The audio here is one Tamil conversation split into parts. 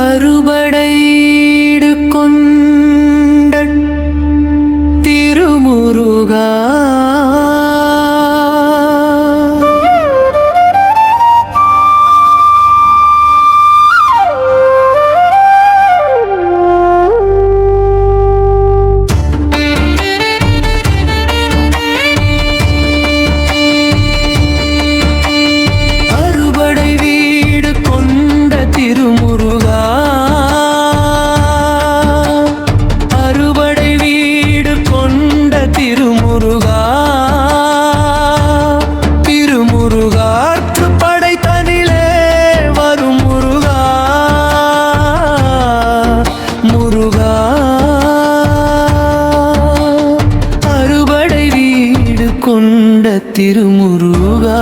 அறுபடையீடு கொண்ட திருமுருகா திருமுருகா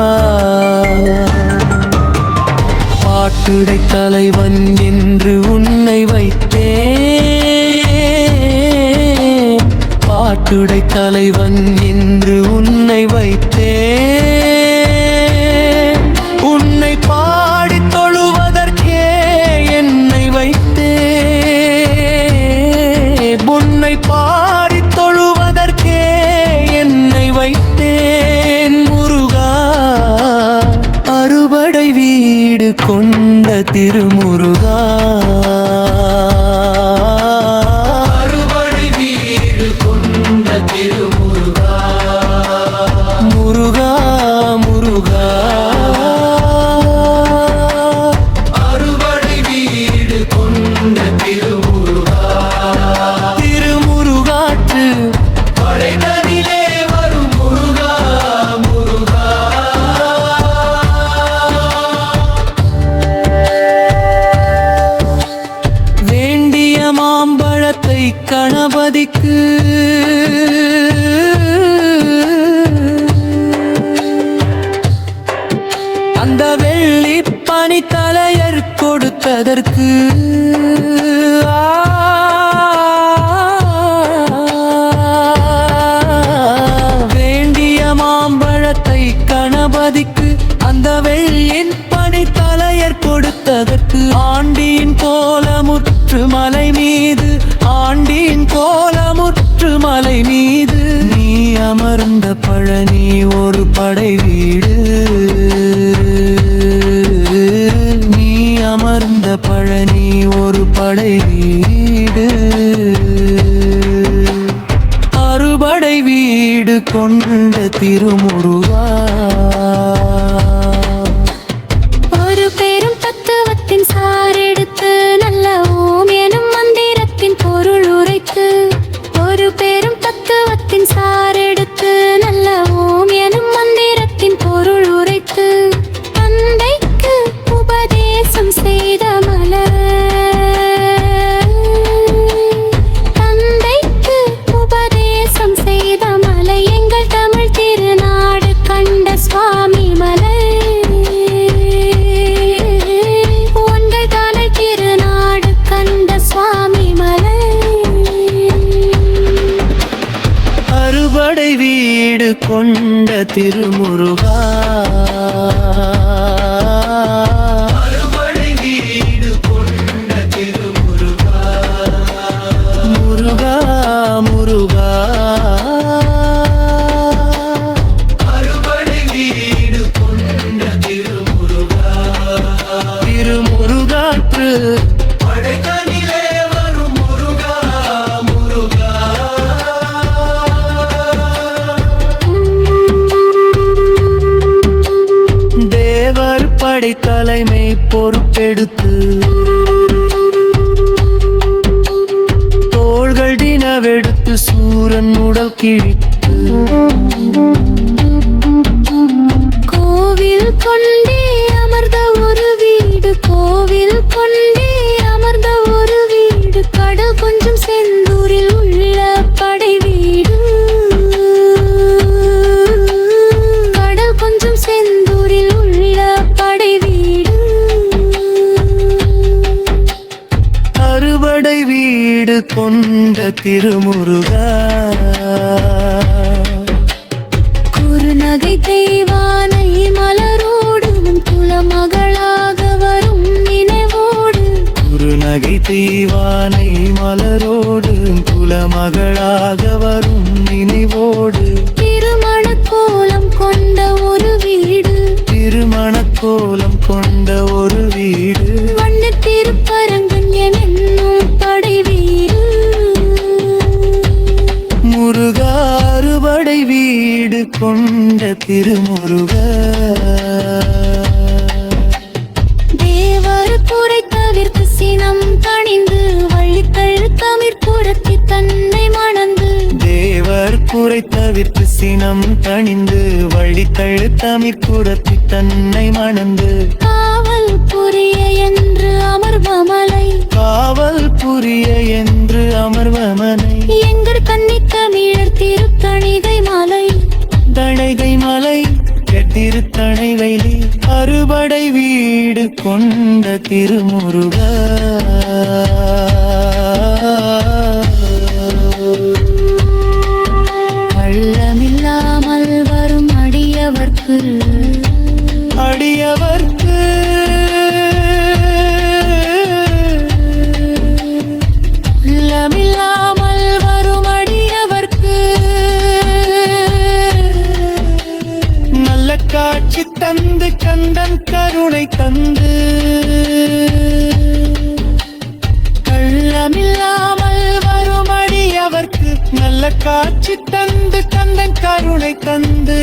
பாட்டுடை தலைவன் என்று உன்னை வைத்தேன், பாட்டுடை தலைவன் என்று உன்னை வைத்தேன், உன்னை பாடி தொழுவதற்கே என்னை வைத்தேன், உன்னை பாடி தொழுவதற்கே என்னை வைத்தேன். அறுபடை வீடு கொண்ட திருமுருகா, அறுபடை வீடு கொண்ட திருமுருகா, முருகா முருகா, அறுபடை வீடு கொண்ட திருமுருகா, திருமுருகாற்று படைதனிலே வரும் முருகா முருகா. மாம்பழத்தை கணபதிக்கு அந்த வெள்ளி பனித்தலையர் கொடுத்ததற்கு வேண்டிய மாம்பழத்தை கணபதிக்கு அந்த வெள்ளியின் பனித்தலையர் கொடுத்ததற்கு ஆண்டியின் கோலமுற்று மலை மீது, ஆண்டின் கோலமுற்று மலை மீது நீ அமர்ந்த பழனி ஒரு படை வீடு, நீ அமர்ந்த பழனி ஒரு படை வீடு, அறுபடை வீடு கொண்ட திருமுருகா. ஒரு பெரும் தத்துவத்தின் சாரெடுத்து நல்ல ஓம் எனும் மந்திரத்தின் பொருள் உரைத்து, ஒரு பெரும் தத்துவத்தின் சாரெடுத்து நல்ல ஓம் எனும் மந்திரத்தின் பொருள் உரைத்து தந்தைக்கு உபதேசம் செய்த மலர், தந்தைக்கு உபதேசம் செய்த மலை எங்கள் தமிழ் திருநாடு கண்ட சுவாமி மலை, உங்கள் தலை திருநாடு கண்ட சுவாமி மலை. அறுபடை வீடு கொண்ட திருமுருகா, அறுபடை வீடு கொண்ட திருமுருகா, முருகா முருகா, அறுபடை வீடு கொண்ட திருமுருகா, திருமுருகாற்று படைத்தனிலே வரும் முருகா முருகா. தேவர் படை தலைமை பொறுப்பெடுத்து தோள்கள் தினவெடுத்து சூரன் உடல் கிழித்து கோவில் கொண்டே அமர்ந்த ஒரு வீடு, கோவில் கொண்டே அமர்ந்த ஒரு வீடு, கடல் கொஞ்சம் செந்தூரில் உள்ள படை வீடு, கடல் கொஞ்சம் செந்தூரில் உள்ள படை வீடு, அறுபடை வீடு கொண்ட திருமுருகா. குறுநகை தெய்வானை மலரோடு குலமகளாக வரும் தீவானை மலரோடு குலமகளாக வரும் நினைவோடு திருமண கோலம் கொண்ட ஒரு வீடு திருமணக்கோலம் கொண்ட ஒரு வீடு வண்ண திருப்பரங்கன் என்னும் படை வீடு முருகா அறுபடை வீடு கொண்ட திருமுருக தேவர் குறை தவிர்த்து சினம் தணிந்து வள்ளித்தழு தமிழ் புரத்தி தன்னை மணந்து தேவர் குறை தவிர்த்து சினம் தணிந்து வழி தழுத்தமிழ் புறத்தி தன்னை மணந்து காவல் புரிய என்று அமர்வமலை காவல் புரிய என்று அமர்வமனை எங்கர் கன்னி தமிழர் திருத்தணிகை மலை தணைகை மலை திருத்தணை வைலி அறுபடை வீடு கொண்ட திருமுருக கள்ளமில்லாமல் வரும் அடியவர்க்கு அடியவர்க்கு உள்ளமில்லாமல் வரும் அடியவர்க்கு நல்ல காட்சி தந்து கந்தன் கருணை தந்து கள்ளமில்லாமல் வரும் அடியவர்க்கு நல்ல காட்சி தந்து கந்தன் கருணை தந்து